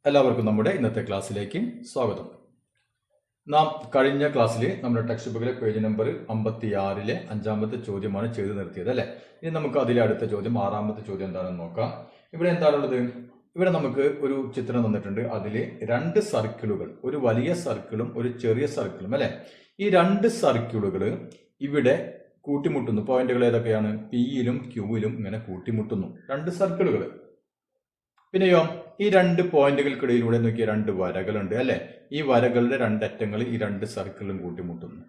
എല്ലാവർക്കും നമ്മുടെ ഇന്നത്തെ ക്ലാസ്സിലേക്ക് സ്വാഗതം. നാം കഴിഞ്ഞ ക്ലാസ്സിൽ നമ്മുടെ ടെക്സ്റ്റ് ബുക്കിലെ പേജ് നമ്പർ 56-ലെ 5-ാമത്തെ ചോദ്യമാണ് ചെയ്തു നിർത്തിയത് അല്ലേ. ഇനി നമുക്ക് അതിലെ അടുത്ത ചോദ്യം 6-ാമത്തെ ചോദ്യം എന്താണെന്ന് നോക്കാം. ഇവിടെ എന്താണുള്ളത്? ഇവിടെ നമുക്ക് ഒരു ചിത്രം തന്നിട്ടുണ്ട്. അതിൽ രണ്ട് സർക്കിളുകൾ, ഒരു വലിയ സർക്കിളും ഒരു ചെറിയ സർക്കിളും അല്ലെ. ഈ രണ്ട് സർക്കിളുകൾ ഇവിടെ കൂട്ടിമുട്ടുന്നു. പോയിന്റുകൾ ഏതൊക്കെയാണ്? പിയിലും ക്യൂവിലും ഇങ്ങനെ കൂട്ടിമുട്ടുന്നു രണ്ട് സർക്കിളുകൾ. പിന്നെയോ ഈ രണ്ട് പോയിന്റുകൾക്കിടയിലൂടെ നോക്കിയ രണ്ട് വരകളുണ്ട് അല്ലെ. ഈ വരകളുടെ രണ്ടറ്റങ്ങൾ ഈ രണ്ട് സർക്കിളും കൂട്ടിമുട്ടുന്നു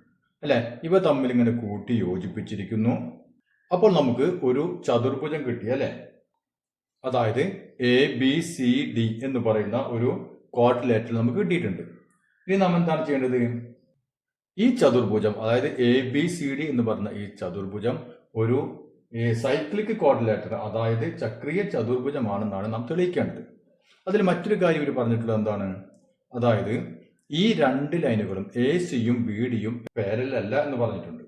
അല്ലെ. ഇവ തമ്മിൽ ഇങ്ങനെ കൂട്ടി യോജിപ്പിച്ചിരിക്കുന്നു. അപ്പോൾ നമുക്ക് ഒരു ചതുർഭുജം കിട്ടി അല്ലെ. അതായത് ABCD എന്ന് പറയുന്ന ഒരു ക്വാഡ്രിലേറ്ററൽ നമുക്ക് കിട്ടിയിട്ടുണ്ട്. ഇനി നാം എന്താണ് ചെയ്യേണ്ടത്? ഈ ചതുർഭുജം, അതായത് ABCD എന്ന് പറഞ്ഞ ഈ ചതുർഭുജം ഒരു സൈക്ലിക് ക്വാഡ്രിലേറ്റർ, അതായത് ചക്രീയ ചതുർഭുജമാണെന്നാണ് നാം തെളിയിക്കേണ്ടത്. അതിൽ മറ്റൊരു കാര്യം ഇവർ പറഞ്ഞിട്ടുള്ളത് എന്താണ്? അതായത് ഈ രണ്ട് ലൈനുകളും AC-യും BD-യും പാരലൽ അല്ല എന്ന് പറഞ്ഞിട്ടുണ്ട്.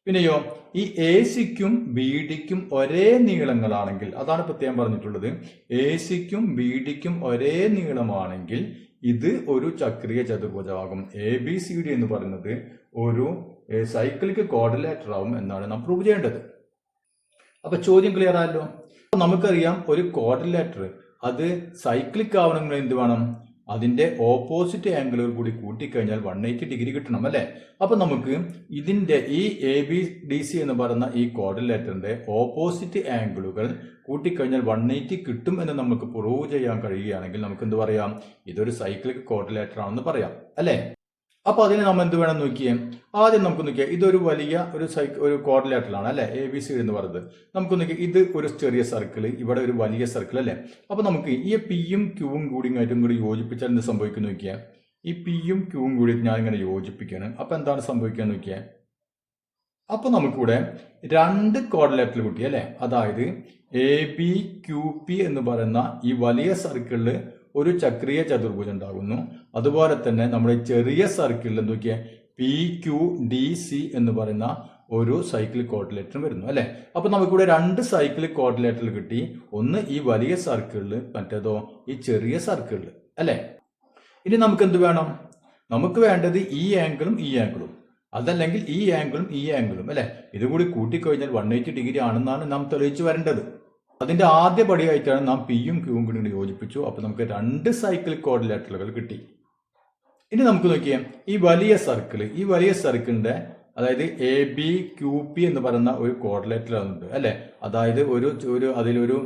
പിന്നെയോ ഈ AC-ക്കും BD-ക്കും ഒരേ നീളങ്ങളാണെങ്കിൽ, അതാണ് പ്രത്യേകം പറഞ്ഞിട്ടുള്ളത്, AC-ക്കും BD-ക്കും ഒരേ നീളമാണെങ്കിൽ ഇത് ഒരു ചക്രീയ ചതുർഭുജമാകും. ABCD എന്ന് പറയുന്നത് ഒരു സൈക്ലിക് ക്വാഡ്രിലേറ്റർ ആവും എന്നാണ് നാം പ്രൂവ് ചെയ്യേണ്ടത്. അപ്പൊ ചോദ്യം ക്ലിയർ ആയല്ലോ. നമുക്കറിയാം ഒരു ക്വാഡ്രിലേറ്റർ അത് സൈക്ലിക് ആവണമെങ്കിൽ എന്ത് വേണം? അതിന്റെ ഓപ്പോസിറ്റ് ആംഗിളുകൾ കൂടി കൂട്ടിക്കഴിഞ്ഞാൽ 180 ഡിഗ്രി കിട്ടണം അല്ലെ. അപ്പൊ നമുക്ക് ഇതിന്റെ ഈ ABDC എന്ന് പറയുന്ന ഈ ക്വാഡ്രിലേറ്ററിന്റെ ഓപ്പോസിറ്റ് ആംഗിളുകൾ കൂട്ടിക്കഴിഞ്ഞാൽ 180 കിട്ടും എന്ന് നമുക്ക് പ്രൂവ് ചെയ്യാൻ കഴിയുകയാണെങ്കിൽ നമുക്ക് എന്ത് പറയാം? ഇതൊരു സൈക്ലിക് ക്വാഡ്രിലേറ്റർ ആണെന്ന് പറയാം അല്ലെ. അപ്പൊ അതിന് നമ്മൾ എന്ത് വേണം നോക്കിയേ? ആദ്യം നമുക്ക് നോക്കിയാൽ ഇതൊരു വലിയ ഒരു ക്വാഡ്രിലേറ്ററൽ ആണ് അല്ലെ, ABCD എന്ന് പറയുന്നത്. നമുക്ക് നോക്കിയാൽ ഇത് ഒരു ചെറിയ സർക്കിൾ, ഇവിടെ ഒരു വലിയ സർക്കിൾ അല്ലെ. അപ്പൊ നമുക്ക് ഈ Pയും Qവും കൂടി യോജിപ്പിച്ചാൽ എന്ത് സംഭവിക്കുന്നു നോക്കിയാൽ? ഈ Pയും Qവും കൂടി ഞാൻ ഇങ്ങനെ യോജിപ്പിക്കുകയാണ്. അപ്പൊ എന്താണ് സംഭവിക്കുക നോക്കിയാൽ? അപ്പൊ നമുക്കിവിടെ രണ്ട് ക്വാഡ്രിലേറ്ററൽ കിട്ടി അല്ലെ. അതായത് ABQP എന്ന് പറയുന്ന ഈ വലിയ സർക്കിളിൽ ഒരു ചക്രീയ ചതുർഭുജം ഉണ്ടാകുന്നു. അതുപോലെ തന്നെ നമ്മുടെ ചെറിയ സർക്കിളിൽ എന്തൊക്കെയാ PQDC എന്ന് പറയുന്ന ഒരു സൈക്ലിക് ക്വാഡ്രിലേറ്റർ വരുന്നു അല്ലെ. അപ്പൊ നമുക്കിവിടെ രണ്ട് സൈക്ലിക് ക്വാഡ്രിലേറ്റർ കിട്ടി. ഒന്ന് ഈ വലിയ സർക്കിളിൽ, മറ്റേതോ ഈ ചെറിയ സർക്കിളിൽ അല്ലെ. ഇനി നമുക്ക് എന്ത് വേണം? നമുക്ക് വേണ്ടത് ഈ ആംഗിളും ഈ ആംഗിളും, അതല്ലെങ്കിൽ ഈ ആംഗിളും ഈ ആംഗിളും അല്ലെ. ഇതുകൂടി കൂട്ടിക്കഴിഞ്ഞാൽ 180 ഡിഗ്രി ആണെന്നാണ് നാം തെളിയിച്ചു വരേണ്ടത്. അതിന്റെ ആദ്യ പടിയായിട്ടാണ് നാം Pയും Qവും കൂടി യോജിപ്പിച്ചു. അപ്പൊ നമുക്ക് രണ്ട് സൈക്ലിക് ക്വാഡ്രിലേറ്ററുകൾ കിട്ടി. ഇനി നമുക്ക് നോക്കിയാൽ ഈ വലിയ സർക്കിളിന്റെ, അതായത് ABQP എന്ന് പറയുന്ന ഒരു ക്വാഡ്രിലേറ്റർ ഉണ്ട് അല്ലെ. അതായത് അതിലൊരു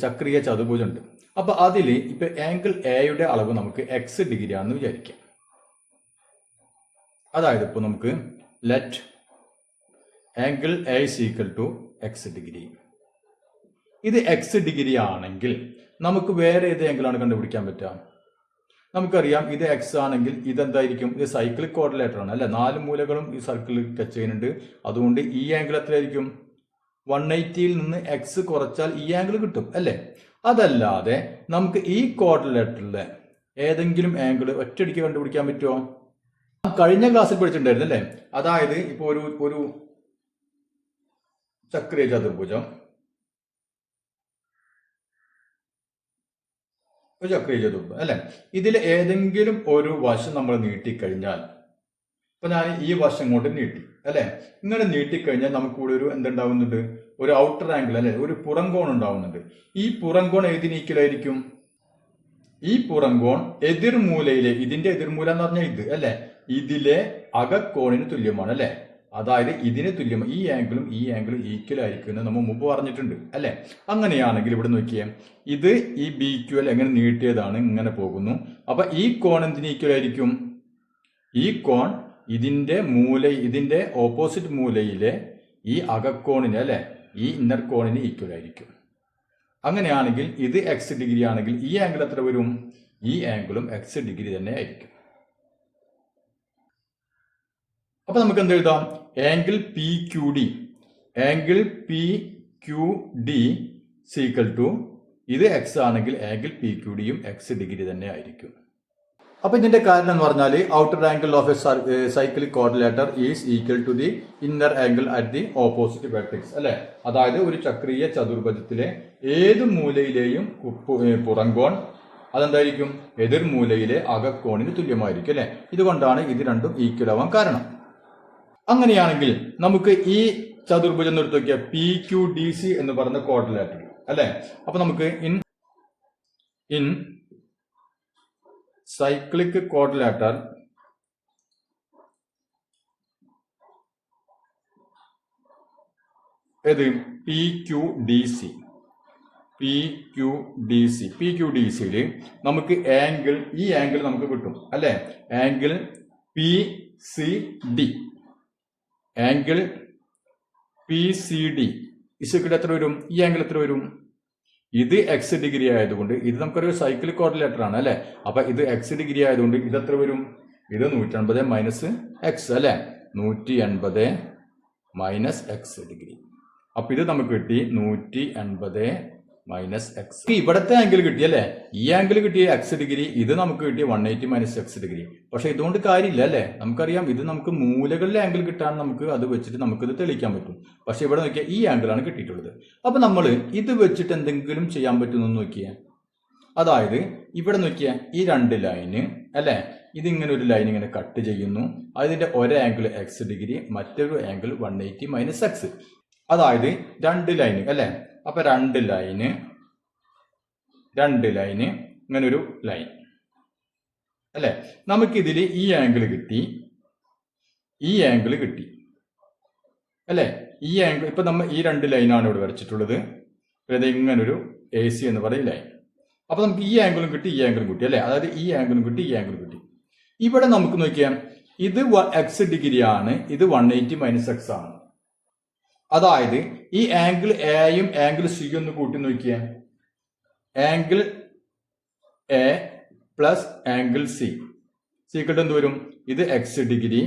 ചക്രീയ ചതുർഭുജം ഉണ്ട്. അപ്പൊ അതിൽ ഇപ്പൊ ആംഗിൾ എയുടെ അളവ് നമുക്ക് X ഡിഗ്രി ആണെന്ന് വിചാരിക്കാം. അതായത് ഇപ്പൊ നമുക്ക് let angle A is equal to X degree. ഇത് X ഡിഗ്രി ആണെങ്കിൽ നമുക്ക് വേറെ ഏത് ആംഗിളാണ് കണ്ടുപിടിക്കാൻ പറ്റുക? നമുക്കറിയാം ഇത് X ആണെങ്കിൽ ഇതെന്തായിരിക്കും? ഇത് സൈക്ലിക് ക്വാഡ്രിലേറ്റർ ആണ് അല്ലെ. 4 മൂലകളും ഈ സർക്കിളിൽ ടച്ച് ചെയ്യുന്നുണ്ട്. അതുകൊണ്ട് ഈ ആംഗിൾ എത്രയായിരിക്കും? 180യിൽ നിന്ന് X കുറച്ചാൽ ഈ ആംഗിൾ കിട്ടും അല്ലെ. അതല്ലാതെ നമുക്ക് ഈ ക്വാഡ്രിലേറ്ററിലെ ഏതെങ്കിലും ആംഗിൾ ഒറ്റയടിക്ക് കണ്ടുപിടിക്കാൻ പറ്റുമോ? കഴിഞ്ഞ ക്ലാസ്സിൽ പഠിച്ചിട്ടുണ്ടായിരുന്നു അല്ലെ. അതായത് ഇപ്പൊ ഒരു ചക്രീയ ചതുർഭുജം, അല്ലെ. ഇതിൽ ഏതെങ്കിലും ഒരു വശം നമ്മൾ നീട്ടിക്കഴിഞ്ഞാൽ, ഇപ്പൊ ഞാൻ ഈ വശം കൊണ്ട് നീട്ടി അല്ലെ. ഇങ്ങനെ നീട്ടിക്കഴിഞ്ഞാൽ നമുക്ക് കൂടെ എന്തുണ്ടാവുന്നുണ്ട്? ഒരു ഔട്ടർ ആംഗിൾ അല്ലെ, ഒരു പുറംകോൺ ഉണ്ടാവുന്നുണ്ട്. ഈ പുറംകോൺ ഏതിന് ഈക്വലായിരിക്കും? ഈ പുറംകോൺ എതിർമൂലയിലെ, ഇതിന്റെ എതിർമൂല എന്ന് പറഞ്ഞാൽ ഇത് അല്ലെ, ഇതിലെ അകക്കോണിന് തുല്യമാണ് അല്ലെ. അതായത് ഇതിന് തുല്യം, ഈ ആംഗിളും ഈ ആംഗിളും ഈക്വൽ ആയിരിക്കും എന്ന് നമ്മൾ മുമ്പ് പറഞ്ഞിട്ടുണ്ട് അല്ലെ. അങ്ങനെയാണെങ്കിൽ ഇവിടെ നോക്കിയേ, ഇത് ഈ BQ എങ്ങനെ നീട്ടിയതാണ്, ഇങ്ങനെ പോകുന്നു. അപ്പൊ ഈ കോൺ എന്തിന് ഈക്വൽ ആയിരിക്കും? ഈ കോൺ ഇതിന്റെ ഓപ്പോസിറ്റ് മൂലയിലെ ഈ അകക്കോണിന് അല്ലെ, ഈ ഇന്നർ കോണിന് ഈക്വൽ ആയിരിക്കും. അങ്ങനെയാണെങ്കിൽ ഇത് X ഡിഗ്രി ആണെങ്കിൽ ഈ ആംഗിൾ എത്ര വരും? ഈ ആംഗിളും X ഡിഗ്രി തന്നെ ആയിരിക്കും. അപ്പൊ നമുക്ക് എന്ത് എഴുതാം? ആംഗിൾ PQD ഈക്വൽ ടു, ഇത് X ആണെങ്കിൽ ആംഗിൾ PQDയും X ഡിഗ്രി തന്നെ ആയിരിക്കും. അപ്പൊ ഇതിന്റെ കാരണം എന്ന് പറഞ്ഞാൽ outer angle of a cyclic quadrilateral is equal to the inner angle at the opposite vertex അല്ലെ. അതായത് ഒരു ചക്രീയ ചതുർഭുജത്തിലെ ഏത് മൂലയിലെയും പുറംകോൺ അതെന്തായിരിക്കും? എതിർമൂലയിലെ അകക്കോണിന് തുല്യമായിരിക്കും അല്ലെ. ഇതുകൊണ്ടാണ് ഇത് രണ്ടും ഈക്വൽ ആവാൻ കാരണം. അങ്ങനെയാണെങ്കിൽ നമുക്ക് ഈ ചതുർഭുജം എടുത്ത് നോക്കിയാൽ PQDC എന്ന് പറയുന്ന ക്വാഡ്രിലാറ്ററൽ അല്ലെ. അപ്പൊ നമുക്ക് ഇൻ സൈക്ലിക് ക്വാഡ്രിലാറ്ററൽ ഏത് PQDCയിൽ നമുക്ക് ഈ ആംഗിൾ നമുക്ക് കിട്ടും അല്ലെ. ആംഗിൾ PCD ഇസക്കിട്ട് എത്ര വരും? ഈ ആംഗിൾ എത്ര വരും? ഇത് എക്സ് ഡിഗ്രി ആയതുകൊണ്ട് ഇത് നമുക്കൊരു സൈക്ലിക് ക്വാഡ്രിലാറ്റർ ആണ് അല്ലെ. അപ്പൊ ഇത് എക്സ് ഡിഗ്രി ആയതുകൊണ്ട് ഇത് എത്ര വരും? ഇത് 180 മൈനസ് എക്സ് അല്ലെ. 180 മൈനസ് എക്സ് ഡിഗ്രി. അപ്പൊ ഇത് നമുക്ക് കിട്ടി 180 മൈനസ് എക്സ്. ഇവിടത്തെ ആംഗിൾ കിട്ടിയല്ലേ, ഈ ആംഗിൾ കിട്ടിയ എക്സ് ഡിഗ്രി, ഇത് നമുക്ക് കിട്ടിയ 180 മൈനസ് എക്സ് ഡിഗ്രി. പക്ഷെ ഇതുകൊണ്ട് കാര്യമില്ല അല്ലെ. നമുക്കറിയാം ഇത് നമുക്ക് മൂലകളിലെ ആംഗിൾ കിട്ടാൻ നമുക്ക് അത് വെച്ചിട്ട് നമുക്കിത് തെളിയിക്കാൻ പറ്റും. പക്ഷെ ഇവിടെ നോക്കിയാൽ ഈ ആംഗിളാണ് കിട്ടിയിട്ടുള്ളത്. അപ്പൊ നമ്മൾ ഇത് വെച്ചിട്ട് എന്തെങ്കിലും ചെയ്യാൻ പറ്റുമെന്ന് നോക്കിയാൽ, അതായത് ഇവിടെ നോക്കിയാൽ ഈ രണ്ട് ലൈന് അല്ലെ, ഇതിങ്ങനെ ഒരു ലൈൻ ഇങ്ങനെ കട്ട് ചെയ്യുന്നു. അതിന്റെ ഒരു ആംഗിൾ എക്സ് ഡിഗ്രി, മറ്റൊരു ആംഗിൾ 180 മൈനസ് എക്സ്. അതായത് രണ്ട് ലൈന് അല്ലെ. അപ്പൊ രണ്ട് ലൈന് ഇങ്ങനെ ഒരു ലൈൻ അല്ലെ. നമുക്കിതിൽ ഈ ആംഗിൾ കിട്ടി, ഈ ആംഗിൾ കിട്ടി അല്ലെ. ഈ ആംഗിൾ ഇപ്പൊ നമ്മൾ ഈ രണ്ട് ലൈനാണ് ഇവിടെ വരച്ചിട്ടുള്ളത്. പിന്നെ ഇങ്ങനൊരു AC എന്ന് പറയുന്ന ലൈൻ. അപ്പൊ നമുക്ക് ഈ ആംഗിളും കിട്ടി, ഈ ആംഗിളും കിട്ടി അല്ലെ. അതായത് ഈ ആംഗിളും കിട്ടി, ഈ ആംഗിളും കിട്ടി. ഇവിടെ നമുക്ക് നോക്കിയാൽ ഇത് എക്സ് ഡിഗ്രി ആണ്, ഇത് 180 മൈനസ് എക്സ് ആണ്. അതായത് ഈ ആംഗിൾ എയും ആംഗിൾ സിയും ഒന്ന് കൂട്ടി നോക്കിയാൽ angle A plus angle C equal എന്ത് വരും? ഇത് എക്സ് ഡിഗ്രി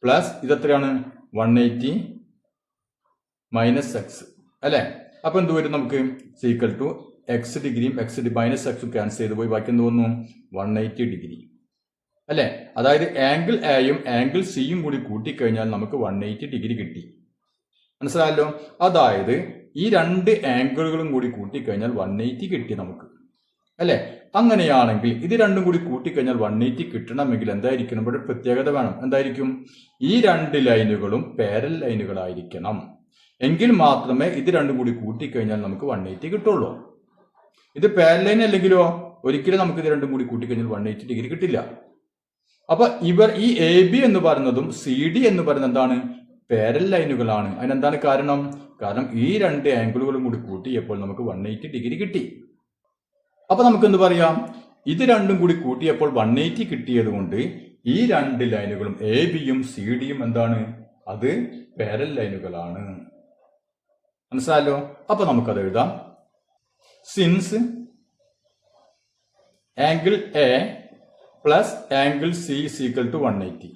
പ്ലസ് ഇതെത്രയാണ്? 180 മൈനസ് എക്സ് അല്ലെ. അപ്പൊ എന്ത് വരും? നമുക്ക് സീക്വൽ ടു എക്സ് ഡിഗ്രിയും മൈനസ് എക്സും ക്യാൻസൽ ചെയ്ത് പോയി ബാക്കി എന്ത് വന്നു? 180 ഡിഗ്രി അല്ലെ. അതായത് ആംഗിൾ എയും ആംഗിൾ സിയും കൂടി കൂട്ടിക്കഴിഞ്ഞാൽ നമുക്ക് 180 ഡിഗ്രി കിട്ടി. മനസ്സിലായല്ലോ. അതായത് ഈ രണ്ട് ആംഗിളുകളും കൂടി കൂട്ടിക്കഴിഞ്ഞാൽ 180 കിട്ടി നമുക്ക് അല്ലെ. അങ്ങനെയാണെങ്കിൽ ഇത് രണ്ടും കൂടി കൂട്ടിക്കഴിഞ്ഞാൽ 180 കിട്ടണമെങ്കിൽ എന്തായിരിക്കണം? ഇവിടെ പ്രത്യേകത വേണം. എന്തായിരിക്കും? ഈ രണ്ട് ലൈനുകളും പാരൽ ലൈനുകളായിരിക്കണം. എങ്കിൽ മാത്രമേ ഇത് രണ്ടും കൂടി കൂട്ടിക്കഴിഞ്ഞാൽ നമുക്ക് 180 കിട്ടുള്ളൂ. ഇത് പാരൽ ലൈൻ അല്ലെങ്കിലോ ഒരിക്കലും നമുക്ക് ഇത് രണ്ടും കൂടി കൂട്ടിക്കഴിഞ്ഞാൽ 180 ഡിഗ്രി കിട്ടില്ല. അപ്പൊ ഈ AB എന്ന് പറയുന്നതും CD എന്ന് പറയുന്നത് എന്താണ്? പാരൽ ലൈനുകളാണ്. അതിനെന്താണ് കാരണം? കാരണം ഈ രണ്ട് ആംഗിളുകളും കൂടി കൂട്ടിയപ്പോൾ നമുക്ക് 180 ഡിഗ്രി കിട്ടി. അപ്പൊ നമുക്ക് എന്ത് പറയാം? ഇത് രണ്ടും കൂടി കൂട്ടിയപ്പോൾ 180 കിട്ടിയത് കൊണ്ട് ഈ രണ്ട് ലൈനുകളും ABയും CDയും എന്താണ്? അത് പാരൽ ലൈനുകളാണ്. മനസ്സിലായല്ലോ. അപ്പൊ നമുക്കത് എഴുതാം. Since angle A plus angle C is equal to 180.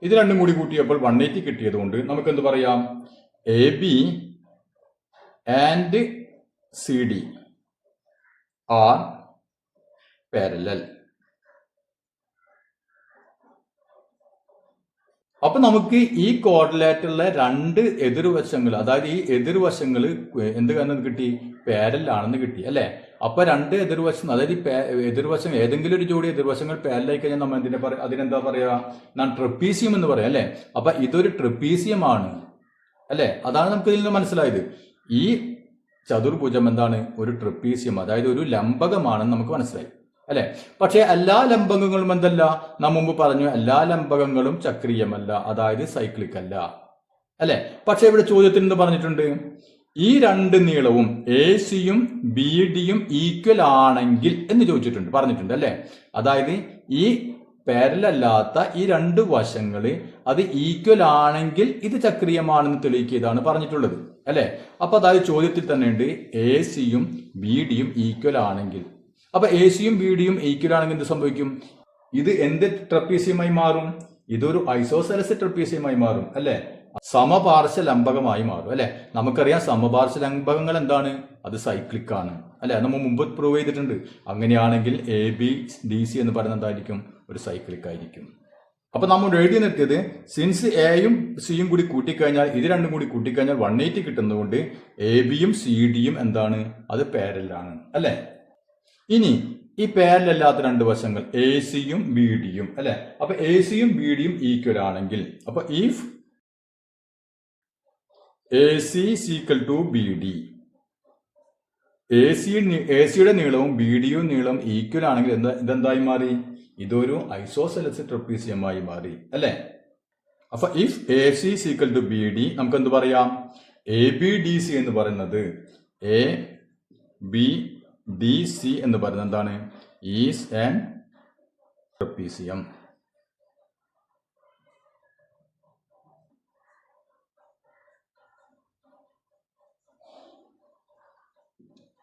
ഇത് രണ്ടും കൂടി കൂട്ടിയപ്പോൾ 180 കിട്ടിയത് കൊണ്ട് നമുക്ക് എന്ത് പറയാം? AB and CD R parallel. അപ്പൊ നമുക്ക് ഈ ക്വാഡ്രിലാറ്ററിലെ രണ്ട് എതിർവശങ്ങൾ, അതായത് ഈ എതിർവശങ്ങൾ എന്ത് കാരണം കിട്ടി? പാരലൽ ആണെന്ന് കിട്ടി അല്ലെ. അപ്പൊ രണ്ട് എതിർവശം, അതായത് എതിർവശം ഏതെങ്കിലും ഒരു ജോഡി എതിർവശങ്ങൾ പാരലായി കഴിഞ്ഞാൽ നമ്മൾ അതിനെന്താ പറയാ? ട്രപ്പീസിയം എന്ന് പറയാം അല്ലെ. അപ്പൊ ഇതൊരു ട്രപ്പീസിയം ആണ് അല്ലെ. അതാണ് നമുക്ക് ഇതിൽ നിന്ന് മനസ്സിലായത്. ഈ ചതുർഭുജം എന്താണ്? ഒരു ട്രപ്പീസിയം, അതായത് ഒരു ലംബകമാണെന്ന് നമുക്ക് മനസ്സിലായി അല്ലെ. പക്ഷെ എല്ലാ ലംബകങ്ങളും എന്തല്ല? നാം മുമ്പ് പറഞ്ഞു, എല്ലാ ലംബകങ്ങളും ചക്രീയമല്ല, അതായത് സൈക്ലിക് അല്ല അല്ലെ. പക്ഷെ ഇവിടെ ചോദ്യത്തിൽ എന്ത് പറഞ്ഞിട്ടുണ്ട്? ഈ രണ്ട് നീളവും AC-യും BD-യും ഈക്വൽ ആണെങ്കിൽ എന്ന് പറഞ്ഞിട്ടുണ്ട് അല്ലെ. അതായത് ഈ പാരലൽ അല്ലാത്ത ഈ രണ്ട് വശങ്ങള് അത് ഈക്വൽ ആണെങ്കിൽ ഇത് ചക്രീയമാണെന്ന് തെളിയിക്കുകയാണ് പറഞ്ഞിട്ടുള്ളത് അല്ലെ. അപ്പൊ അതായത് ചോദ്യത്തിൽ തന്നെ ഉണ്ട് AC-യും BD-യും ഈക്വൽ ആണെങ്കിൽ. അപ്പൊ AC-യും BD-യും ഈക്വൽ ആണെങ്കിൽ എന്ത് സംഭവിക്കും? ഇത് എന്ത് ട്രപ്പീസിയമായി മാറും? ഇതൊരു ഐസോസെലസ് ട്രപ്പീസിയമായി മാറും അല്ലെ. സമപാർശ്വ ലംബകമായി മാറും അല്ലെ. നമുക്കറിയാം സമപാർശ്വ ലംബകങ്ങൾ എന്താണ്? അത് സൈക്ലിക് ആണ് അല്ലെ. നമ്മൾ മുമ്പ് പ്രൂവ് ചെയ്തിട്ടുണ്ട്. അങ്ങനെയാണെങ്കിൽ ABDC എന്ന് പറയുന്നത് എന്തായിരിക്കും? ഒരു സൈക്ലിക് ആയിരിക്കും. അപ്പൊ നമ്മൾ എഴുതി നിർത്തിയത് സിൻസ് എയും സിയും കൂടി കൂട്ടിക്കഴിഞ്ഞാൽ, ഇത് രണ്ടും കൂടി കൂട്ടിക്കഴിഞ്ഞാൽ 180 കിട്ടുന്നതുകൊണ്ട് ABയും CD-യും എന്താണ്? അത് പാരലൽ ആണ് അല്ലെ. ഇനി ഈ പാരലല്ലാത്ത രണ്ട് വശങ്ങൾ എ സിയും ബി ഡിയും അല്ലെ. അപ്പൊ എ സിയും ബി ഡിയും ഈക്വൽ ആണെങ്കിൽ അപ്പൊ if A C equal to B D, A സിയുടെ നീളവും ബി ഡിയും നീളം ഈക്വൽ ആണെങ്കിൽ ഇതെന്തായി മാറി? ഇതൊരു ഐസോസെലസ് ട്രപ്പീസിയമായി മാറി അല്ലെ. അപ്പൊ if A C equal to B D നമുക്ക് എന്ത് പറയാം? എ ബി ഡി സി എന്ന് പറയുന്നത് എ ബി ഡി സി എന്ന് പറയുന്നത് എന്താണ്? Is an trapezium.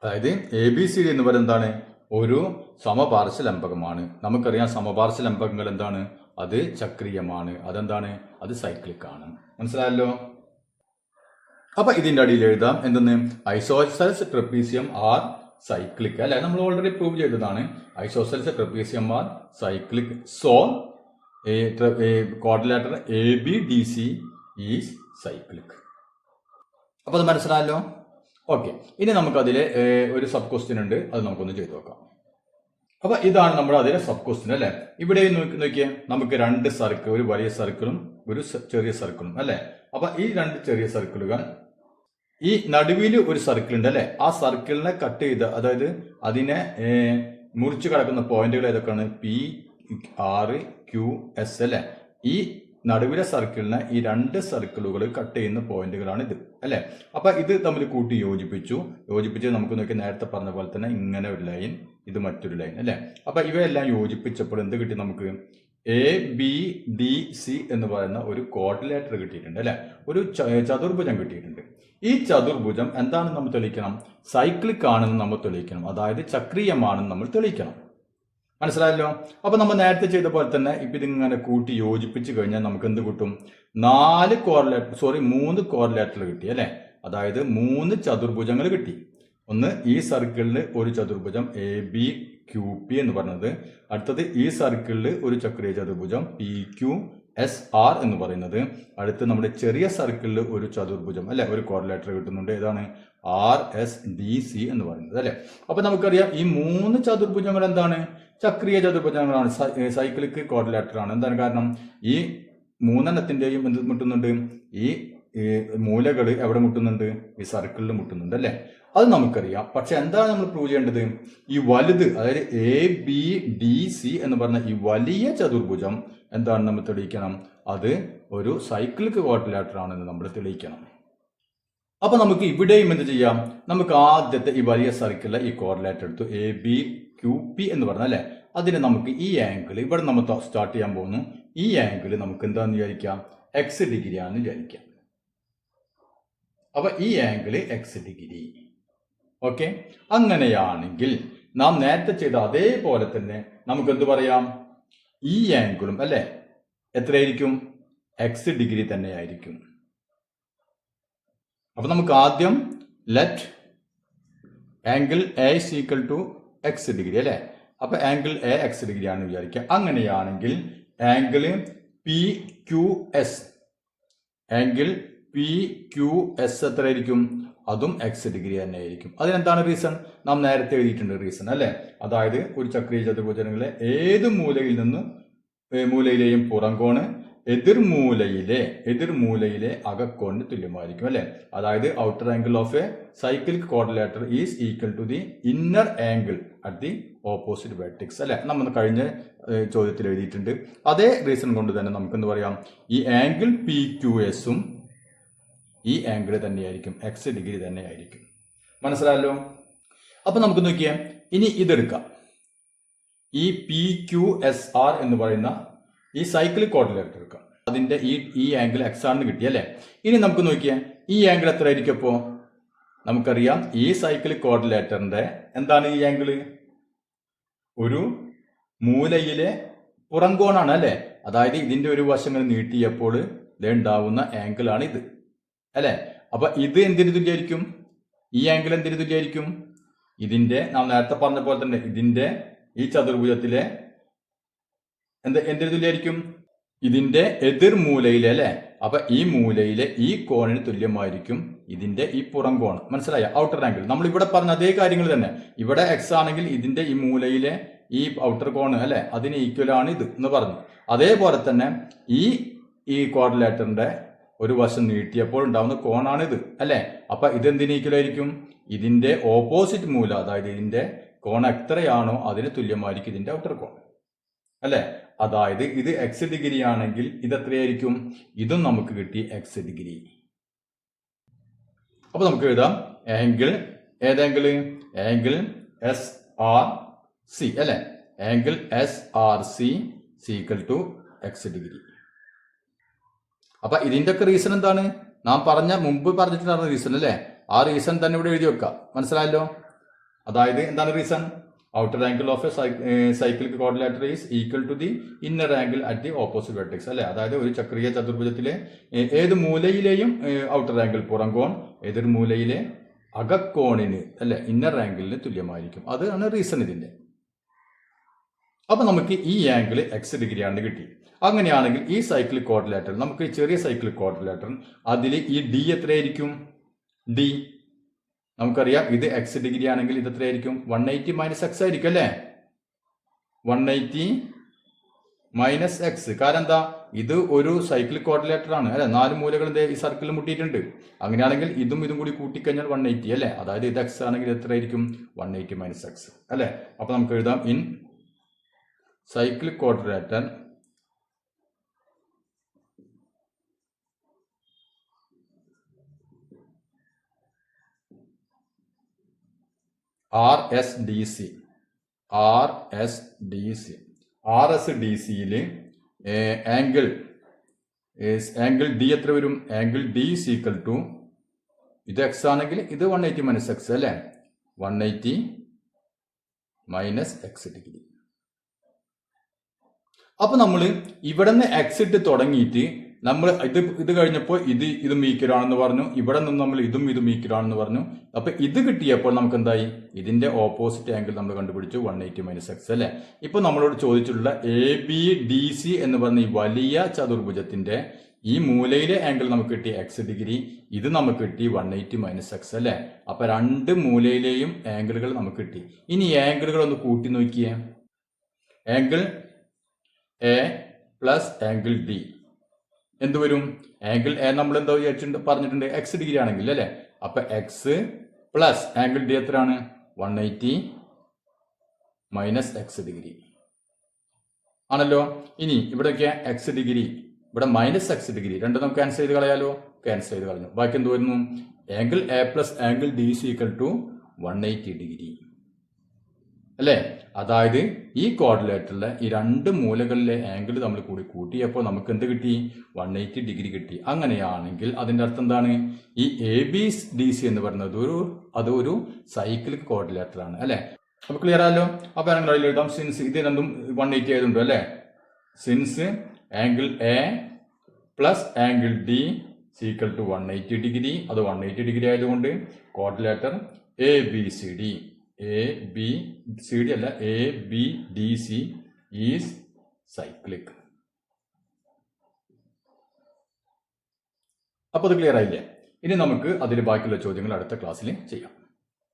അതായത് എ ബി സി ഡി എന്ന് പറയുന്നത് എന്താണ്? ഒരു സമപാർശ്വലംബകമാണ്. നമുക്കറിയാം സമപാർശ്വലംബകങ്ങൾ എന്താണ്? അത് ചക്രീയമാണ്. അതെന്താണ്? അത് സൈക്ലിക് ആണ്. മനസ്സിലായല്ലോ? അപ്പൊ ഇതിന്റെ അടിയിൽ എഴുതാം എന്തെന്ന്? ഐസോസെൽസ് ട്രപ്പീസിയം ആർ സൈക്ലിക് അല്ലെ. നമ്മൾ ഓൾറെഡി പ്രൂവ് ചെയ്തതാണ്. Isosceles trapezium are cyclic. So quadrilateral A B D C is cyclic. അപ്പൊ അത് മനസ്സിലായല്ലോ? ഓക്കെ, ഇനി നമുക്കതിൽ ഒരു സബ് ക്വസ്റ്റ്യൻ ഉണ്ട്, അത് നമുക്കൊന്ന് ചെയ്തു നോക്കാം. അപ്പൊ ഇതാണ് നമ്മുടെ അതിലെ സബ് ക്വസ്റ്റ്യൻ അല്ലെ. ഇവിടെ നോക്കിയാൽ നമുക്ക് രണ്ട് സർക്കിൾ, ഒരു വലിയ സർക്കിളും ഒരു ചെറിയ സർക്കിളും അല്ലെ. അപ്പൊ ഈ രണ്ട് ചെറിയ സർക്കിളുകൾ, ഈ നടുവിൽ ഒരു സർക്കിൾ ഉണ്ട് അല്ലെ. ആ സർക്കിളിനെ കട്ട് ചെയ്ത്, അതായത് അതിനെ മുറിച്ച് കിടക്കുന്ന പോയിന്റുകൾ ഏതൊക്കെയാണ്? പി, ആർ, ക്യു, എസ് അല്ലെ. ഈ നടുവിലെ സർക്കിളിനെ ഈ രണ്ട് സർക്കിളുകൾ കട്ട് ചെയ്യുന്ന പോയിന്റുകളാണ് ഇത് അല്ലെ. അപ്പൊ ഇത് തമ്മിൽ കൂട്ടി യോജിപ്പിച്ച് നമുക്ക് നോക്കി നേരത്തെ പറഞ്ഞ പോലെ തന്നെ ഇങ്ങനെ ഒരു ലൈൻ, ഇത് മറ്റൊരു ലൈൻ അല്ലെ. അപ്പൊ ഇവയെല്ലാം യോജിപ്പിച്ചപ്പോൾ എന്ത് കിട്ടി നമുക്ക്? എ ബി ഡി സി എന്ന് പറയുന്ന ഒരു ക്വാഡ്രിലാറ്റർ കിട്ടിയിട്ടുണ്ട് അല്ലെ. ഒരു ചതുർഭുജം കിട്ടിയിട്ടുണ്ട്. ഈ ചതുർഭുജം എന്താണെന്ന് നമ്മൾ തെളിയിക്കണം? സൈക്ലിക് ആണെന്ന് നമ്മൾ തെളിയിക്കണം. അതായത് ചക്രീയമാണെന്ന് നമ്മൾ തെളിയിക്കണം. മനസ്സിലായല്ലോ? അപ്പൊ നമ്മൾ നേരത്തെ ചെയ്ത പോലെ തന്നെ ഇപ്പൊ ഇതിങ്ങനെ കൂട്ടി യോജിപ്പിച്ച് കഴിഞ്ഞാൽ നമുക്ക് എന്ത് കിട്ടും? 3 ക്വാഡ്രിലാറ്റർ കിട്ടി അല്ലെ. അതായത് 3 ചതുർഭുജങ്ങൾ കിട്ടി. ഒന്ന് ഈ സർക്കിളിൽ ഒരു ചതുർഭുജം എ ബി ക്യു പി എന്ന് പറയുന്നത്, അടുത്തത് ഈ സർക്കിളിൽ ഒരു ചക്രീയ ചതുർഭുജം പി ക്യു എസ് ആർ എന്ന് പറയുന്നത്, അടുത്ത് നമ്മുടെ ചെറിയ സർക്കിളിൽ ഒരു ചതുർഭുജം അല്ലെ, ഒരു ക്വാഡ്രിലാറ്റർ കിട്ടുന്നുണ്ട്. ഏതാണ്? ആർ എസ് ഡി സി എന്ന് പറയുന്നത് അല്ലെ. അപ്പൊ നമുക്കറിയാം ഈ 3 ചതുർഭുജങ്ങൾ എന്താണ്? ചക്രീയ ചതുർഭുജങ്ങളാണ്, സൈക്ലിക് ക്വാഡ്രിലാറ്റർ ആണ്. എന്താണ് കാരണം? ഈ 3 എന്ത് മുട്ടുന്നുണ്ട്? ഈ മൂലകൾ എവിടെ മുട്ടുന്നുണ്ട്? ഈ സർക്കിളിൽ മുട്ടുന്നുണ്ട് അല്ലെ. അത് നമുക്കറിയാം. പക്ഷെ എന്താണ് നമ്മൾ പ്രൂവ് ചെയ്യേണ്ടത്? ഈ വലുത്, അതായത് എ ബി ഡി സി എന്ന് പറഞ്ഞ ഈ വലിയ ചതുർഭുജം എന്താണ് നമ്മൾ തെളിയിക്കണം? അത് ഒരു സൈക്ലിക് ക്വാഡ്രിലാറ്റർ ആണെന്ന് നമ്മൾ തെളിയിക്കണം. അപ്പൊ നമുക്ക് ഇവിടെയും എന്ത് ചെയ്യാം? നമുക്ക് ആദ്യത്തെ ഈ വലിയ സർക്കിളിലെ ഈ ക്വാഡ്രിലാറ്റർ എടുത്തു, എ ബി ക്യു പി എന്ന് പറഞ്ഞ അല്ലെ. അതിന് നമുക്ക് ഈ ആംഗിൾ ഇവിടെ നമ്മൾ സ്റ്റാർട്ട് ചെയ്യാൻ പോകുന്നു. ഈ ആംഗിൾ നമുക്ക് എന്താന്ന് വിചാരിക്കാം? എക്സ് ഡിഗ്രി ആണെന്ന് വിചാരിക്കാം. അപ്പൊ ഈ ആംഗിൾ എക്സ് ഡിഗ്രി. ഓക്കെ, അങ്ങനെയാണെങ്കിൽ നാം നേരത്തെ ചെയ്ത അതേപോലെ തന്നെ നമുക്ക് എന്ത് പറയാം? ഈ ആംഗിളും അല്ലെ എത്രയായിരിക്കും? എക്സ് ഡിഗ്രി തന്നെ ആയിരിക്കും. അപ്പൊ നമുക്ക് ആദ്യം let angle A is equal to X degree അല്ലെ. അപ്പൊ ആംഗിൾ എ എക്സ് ഡിഗ്രി ആണെന്ന് വിചാരിക്കുക. അങ്ങനെയാണെങ്കിൽ angle P Q S, angle P Q S എത്രയായിരിക്കും? അതും എക്സ് ഡിഗ്രി തന്നെ ആയിരിക്കും. അതിനെന്താണ് റീസൺ? നാം നേരത്തെ എഴുതിയിട്ടുണ്ട് റീസൺ അല്ലെ. അതായത് ഒരു ചക്രീയ ചതുർഭുജങ്ങളെ ഏത് മൂലയിലെയും പുറംകോണ് എതിർമൂലയിലെ അകക്കോണിന് തുല്യമായിരിക്കും അല്ലെ. അതായത് outer angle of a cyclic quadrilateral is equal to the inner angle at the opposite vertex അല്ലെ. നമ്മൾ കഴിഞ്ഞ ചോദ്യത്തിൽ എഴുതിയിട്ടുണ്ട്. അതേ റീസൺ കൊണ്ട് തന്നെ നമുക്ക് എന്ത് പറയാം? ഈ ആംഗിൾ പി ക്യു എസും ഈ ആംഗിൾ തന്നെയായിരിക്കും, എക്സ് ഡിഗ്രി തന്നെ ആയിരിക്കും. മനസ്സിലായല്ലോ? അപ്പൊ നമുക്ക് നോക്കിയാൽ ഇനി ഇതെടുക്കാം. ഈ പി ക്യു എസ് ആർ എന്ന് പറയുന്ന ഈ സൈക്ലിക് ക്വാഡ്രിലാറ്റർ എടുക്കാം. അതിന്റെ ഈ ആംഗിൾ എക്സ് ആണെന്ന് കിട്ടി അല്ലെ. ഇനി നമുക്ക് നോക്കിയാൽ ഈ ആംഗിൾ എത്ര ആയിരിക്കും? അപ്പോ നമുക്കറിയാം ഈ സൈക്ലിക് ക്വാഡ്രിലാറ്ററിന്റെ എന്താണ് ഈ ആംഗിൾ? ഒരു മൂലയിലെ പുറംകോണാണ് അല്ലെ. അതായത് ഇതിന്റെ ഒരു വശങ്ങൾ നീട്ടിയപ്പോൾ ഉണ്ടാവുന്ന ആംഗിൾ ആണ് ഇത് അല്ലെ. അപ്പൊ ഇത് എന്തിനു തുല്യായിരിക്കും? ഈ ആംഗിൾ എന്തിനു തുല്യായിരിക്കും? ഇതിന്റെ നാം നേരത്തെ പറഞ്ഞ പോലെ തന്നെ ഇതിന്റെ ഈ ചതുർഭുജത്തിലെ എന്തിനു തുല്യായിരിക്കും? ഇതിന്റെ എതിർ മൂലയിലെ അല്ലെ, അപ്പൊ ഈ മൂലയിലെ ഈ കോണിന് തുല്യമായിരിക്കും ഇതിന്റെ ഈ പുറം കോൺ. മനസ്സിലായ? ഔട്ടർ ആംഗിൾ നമ്മൾ ഇവിടെ പറഞ്ഞ അതേ കാര്യങ്ങൾ തന്നെ. ഇവിടെ എക്സ് ആണെങ്കിൽ ഇതിന്റെ ഈ മൂലയിലെ ഈ ഔട്ടർ കോൺ അല്ലെ അതിന് ഈക്വൽ ആണ് ഇത് എന്ന് പറഞ്ഞു. അതേപോലെ തന്നെ ഈ ക്വാഡ്രിലേറ്ററിന്റെ ഒരു വശം നീട്ടിയപ്പോൾ ഉണ്ടാവുന്ന കോണാണിത് അല്ലെ. അപ്പൊ ഇതെന്തിന് ഈക്വൽ ആയിരിക്കും? ഇതിന്റെ ഓപ്പോസിറ്റ് മൂല, അതായത് ഇതിന്റെ കോൺ എത്രയാണോ അതിന് തുല്യമായിരിക്കും ഇതിന്റെ ഔട്ടർ കോൺ അല്ലെ. അതായത് ഇത് എക്സ് ഡിഗ്രി ആണെങ്കിൽ ഇത് എത്രയായിരിക്കും? ഇതും നമുക്ക് കിട്ടി എക്സ് ഡിഗ്രി. അപ്പൊ നമുക്ക് എഴുതാം ആംഗിൾ, ഏതാംഗിള്? ആംഗിൾ എസ് ആർ സി അല്ലെ. Angle S R C equal to X degree. അപ്പൊ ഇതിന്റെ ഒക്കെ റീസൺ എന്താണ്? നാം മുമ്പ് പറഞ്ഞിട്ടുള്ള റീസൺ അല്ലെ. ആ റീസൺ തന്നെ ഇവിടെ എഴുതി വെക്കാം. മനസ്സിലായല്ലോ? അതായത് എന്താണ് reason? Outer angle of a cyclic quadrilateral is equal to the inner angle at the opposite vertex അല്ലെ. അതായത് ഒരു ചക്രീയ ചതുർഭുജത്തിലെ ഏത് മൂലയിലെയും ഔട്ടർ ആംഗിൾ പുറം കോൺ എതിർ മൂലയിലെ അകക്കോണിന് അല്ലെ ഇന്നർ ആംഗിളിന് തുല്യമായിരിക്കും. അതാണ് റീസൺ ഇതിന്റെ. അപ്പൊ നമുക്ക് ഈ ആംഗിൾ എക്സ് ഡിഗ്രി ആണ് കിട്ടി. അങ്ങനെയാണെങ്കിൽ ഈ സൈക്ലിക് ക്വാഡ്രിലേറ്റർ, നമുക്ക് ചെറിയ സൈക്ലിക് ക്വാഡ്രിലേറ്റർ അതിൽ ഈ ഡി എത്രയായിരിക്കും? ഡി നമുക്കറിയാം, ഇത് എക്സ് ഡിഗ്രി ആണെങ്കിൽ ഇത് എത്രയായിരിക്കും? 180 മൈനസ് എക്സ് ആയിരിക്കും അല്ലെ. 180 മൈനസ് എക്സ്. കാരണം എന്താ? ഇത് ഒരു സൈക്ലിക് ക്വാഡ്രിലേറ്റർ ആണ് അല്ലെ. 4 മൂലകൾ ഈ സർക്കിളിൽ മുട്ടിയിട്ടുണ്ട്. അങ്ങനെയാണെങ്കിൽ ഇതും കൂടി കൂട്ടിക്കഴിഞ്ഞാൽ 180 അല്ലെ. അതായത് ഇത് എക്സ് ആണെങ്കിൽ എത്രയായിരിക്കും? 180 മൈനസ് എക്സ് അല്ലെ. അപ്പൊ നമുക്ക് എഴുതാം ഇൻ സൈക്ലിക് ക്വാഡ്രിലേറ്റർ RSDC RSDCയില് ആംഗിൾ ഡി എത്ര വരും? ആംഗിൾ ഡി ഈക്വൽ ടു, ഇത് എക്സ് ആണെങ്കിൽ ഇത് 180 മൈനസ് എക്സ് അല്ലെ. 180 മൈനസ് എക്സ് ഡിഗ്രി. അപ്പൊ നമ്മൾ ഇവിടെ നിന്ന് എക്സ് ഇട്ട് തുടങ്ങിയിട്ട് നമ്മൾ ഇത് കഴിഞ്ഞപ്പോൾ ഇതും ഈക്വൽ ആണെന്ന് പറഞ്ഞു. ഇവിടെ നിന്ന് നമ്മൾ ഇതും ഈക്വൽ ആണെന്ന് പറഞ്ഞു. അപ്പൊ ഇത് കിട്ടിയപ്പോൾ നമുക്ക് എന്തായി? ഇതിന്റെ ഓപ്പോസിറ്റ് ആംഗിൾ നമ്മൾ കണ്ടുപിടിച്ചു 180 മൈനസ് എക്സ് അല്ലെ. ഇപ്പൊ നമ്മളോട് ചോദിച്ചിട്ടുള്ള ABDC എന്ന് പറഞ്ഞ ഈ വലിയ ചതുർഭുജത്തിന്റെ ഈ മൂലയിലെ ആംഗിൾ നമുക്ക് കിട്ടി എക്സ് ഡിഗ്രി, ഇത് നമുക്ക് കിട്ടി 180 മൈനസ് എക്സ് അല്ലെ. അപ്പൊ രണ്ട് മൂലയിലെയും ആംഗിളുകൾ നമുക്ക് കിട്ടി. ഇനി ആംഗിളുകൾ ഒന്ന് കൂട്ടി നോക്കിയേ. Angle A plus angle D എന്ത് വരും? ആംഗിൾ എ നമ്മൾ എന്താ പറഞ്ഞിട്ടുണ്ട്? എക്സ് ഡിഗ്രി ആണെങ്കിൽ അല്ലെ. അപ്പൊ എക്സ് പ്ലസ് ആംഗിൾ ഡി എത്രയാണ്? 180 മൈനസ് എക്സ് ഡിഗ്രി ആണല്ലോ. ഇനി ഇവിടെയൊക്കെ എക്സ് ഡിഗ്രി, ഇവിടെ മൈനസ് എക്സ് ഡിഗ്രി, രണ്ടും നമുക്ക് ക്യാൻസൽ ചെയ്ത് കളയാലോ. ക്യാൻസൽ ചെയ്ത് കളഞ്ഞു. ബാക്കി എന്ത് വരുന്നു? Angle A plus angle D equal to 180 degree അല്ലെ. അതായത് ഈ ക്വാഡ്രിലേറ്ററിലെ ഈ രണ്ട് മൂലകളിലെ ആംഗിൾ നമ്മൾ കൂട്ടിയപ്പോൾ നമുക്ക് എന്ത് കിട്ടി? 180 ഡിഗ്രി കിട്ടി. അങ്ങനെയാണെങ്കിൽ അതിന്റെ അർത്ഥം എന്താണ്? ഈ ABDC എന്ന് പറയുന്നത് അതൊരു സൈക്ലിക് ക്വാഡ്രിലേറ്റർ ആണ് അല്ലെ. അപ്പൊ ക്ലിയർ ആയല്ലോ. അപ്പൊ ഞങ്ങൾ അതിൽ എഴുതാം, സിൻസ് ഇത് രണ്ടും 180 ആയതുണ്ട് അല്ലെ. Since angle A plus angle D equal to 180 degree, അത് 180 ഡിഗ്രി ആയതുകൊണ്ട് ക്വാഡ്രിലേറ്റർ ABCD അല്ല ABDC ഈസ് സൈക്ലിക്. അപ്പൊ അത് ക്ലിയർ ആയില്ലേ? ഇനി നമുക്ക് അതിൽ ബാക്കിയുള്ള ചോദ്യങ്ങൾ അടുത്ത ക്ലാസ്സിൽ ചെയ്യാം.